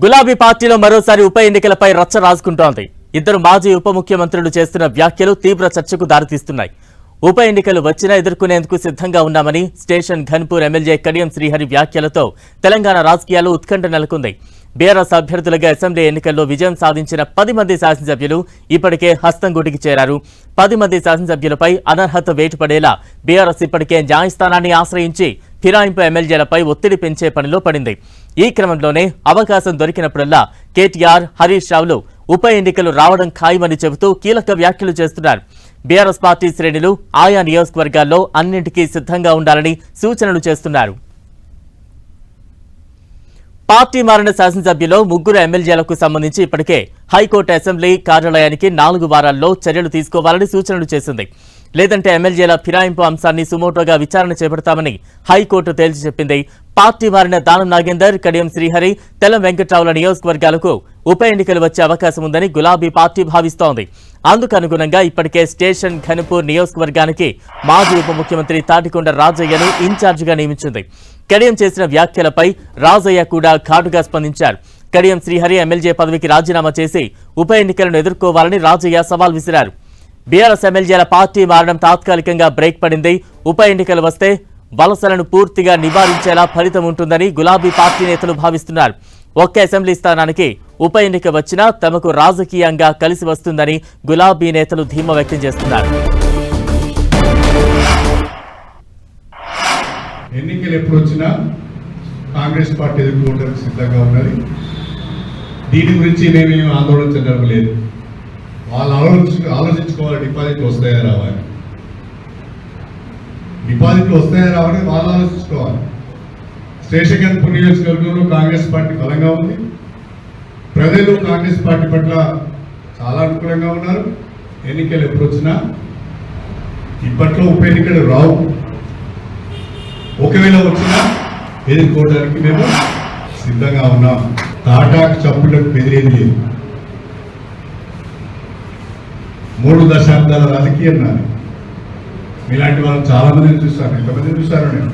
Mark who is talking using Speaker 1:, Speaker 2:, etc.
Speaker 1: గులాబీ పార్టీలో మరోసారి ఉప ఎన్నికలపై రచ్చ రాజుకుంటోంది. ఇద్దరు మాజీ ఉప ముఖ్యమంత్రులు చేస్తున్న వ్యాఖ్యలు తీవ్ర చర్చకు దారితీస్తున్నాయి. ఉప ఎన్నికలు వచ్చినా ఎదుర్కొనేందుకు సిద్ధంగా ఉన్నామని స్టేషన్ ఘన్పూర్ ఎమ్మెల్యే కడియం శ్రీహరి వ్యాఖ్యలతో తెలంగాణ రాజకీయాలు ఉత్కంఠ నెలకొంది. బీఆర్ఎస్ అభ్యర్థులుగా అసెంబ్లీ ఎన్నికల్లో విజయం సాధించిన 10 మంది శాసనసభ్యులు ఇప్పటికే హస్తంగూటికి చేరారు. 10 మంది శాసనసభ్యులపై అనర్హత వేటు పడేలా బీఆర్ఎస్ ఇప్పటికే న్యాయస్థానాన్ని ఆశ్రయించి ఫిరాయింపు ఎమ్మెల్యేలపై ఒత్తిడి పెంచే పనిలో పడింది. ఈ క్రమంలోనే అవకాశం దొరికినప్పుడల్లా కేటీఆర్, హరీష్ రావులు ఉప ఎన్నికలు రావడం ఖాయమని చెబుతూ కీలక వ్యాఖ్యలు చేస్తున్నారు. బీఆర్ఎస్ పార్టీ శ్రేణులు ఆయా నియోజకవర్గాల్లో అన్నింటికీ సిద్ధంగా ఉండాలని సూచనలు చేస్తున్నారు. పార్టీ మారిన శాసనసభ్యులు 3 ఎమ్మెల్యేలకు సంబంధించి ఇప్పటికే హైకోర్టు అసెంబ్లీ కార్యాలయానికి 4 వారాల్లో చర్యలు తీసుకోవాలని సూచనలు చేసింది. లేదంటే ఎమ్మెల్యేల ఫిరాయింపు అంశాన్ని సుమోటోగా విచారణ చేపడతామని హైకోర్టు తేల్చి చెప్పింది. పార్టీ మారిన దానం నాగేందర్, కడియం శ్రీహరి, తెల్లం వెంకట్రావుల నియోజకవర్గాలకు ఉప ఎన్నికలు వచ్చే అవకాశం ఉందని గులాబీ పార్టీ భావిస్తోంది. అందుకు అనుగుణంగా ఇప్పటికే స్టేషన్ ఘన్పూర్ నియోజకవర్గానికి మాజీ ఉప ముఖ్యమంత్రి తాటికొండ రాజయ్యను ఇన్ఛార్జిగా నియమించింది. కడియం చేసిన వ్యాఖ్యలపై రాజయ్య కూడా ఘాటుగా స్పందించారు. కడియం శ్రీహరి ఎమ్మెల్యే పదవికి రాజీనామా చేసి ఉప ఎన్నికలను ఎదుర్కోవాలని రాజయ్య సవాల్ విసిరారు. బీఆర్ఎస్ ఎమ్మెల్యేల పార్టీ మారడం తాత్కాలికంగా బ్రేక్ పడింది. ఉప ఎన్నికలు వస్తే వలసలను పూర్తిగా నివారించేలా ఫలితం ఉంటుందని గులాబీ పార్టీ నేతలు భావిస్తున్నారు. ఒక్క అసెంబ్లీ స్థానానికి ఉప ఎన్నిక వచ్చినా తమకు రాజకీయంగా కలిసి వస్తుందని గులాబీ నేతలు ధీమా వ్యక్తం చేస్తున్నారు.
Speaker 2: ఎన్నికలు ఎప్పుడు వచ్చినా కాంగ్రెస్ పార్టీ ఎదుర్కోవడానికి సిద్ధంగా ఉన్నది. దీని గురించి మేమేమి ఆందోళన చెందడం లేదు. వాళ్ళు ఆలోచించుకోవాలి. డిపాజిట్లు వస్తాయా రావాలి, డిపాజిట్లు వస్తాయా రావాలి వాళ్ళు ఆలోచించుకోవాలి. స్టేషన్ ఘన్పూర్ నియోజకవర్గంలో కాంగ్రెస్ పార్టీ బలంగా ఉంది. ప్రజలు కాంగ్రెస్ పార్టీ పట్ల చాలా అనుకూలంగా ఉన్నారు. ఎన్నికలు ఎప్పుడు వచ్చినా ఇప్పట్లో ఉప ఎన్నికలు రావు. ఒకవేళ వచ్చినా ఎదుర్కోవడానికి మేము సిద్ధంగా ఉన్నాం. తాటాకు చప్పులకు బెదిరేది లేదు. 3 దశాబ్దాల రాజకీయం నాది. మీలాంటి వాళ్ళు చాలా మందిని చూస్తాను. ఎంతమందిని చూస్తారో నేను.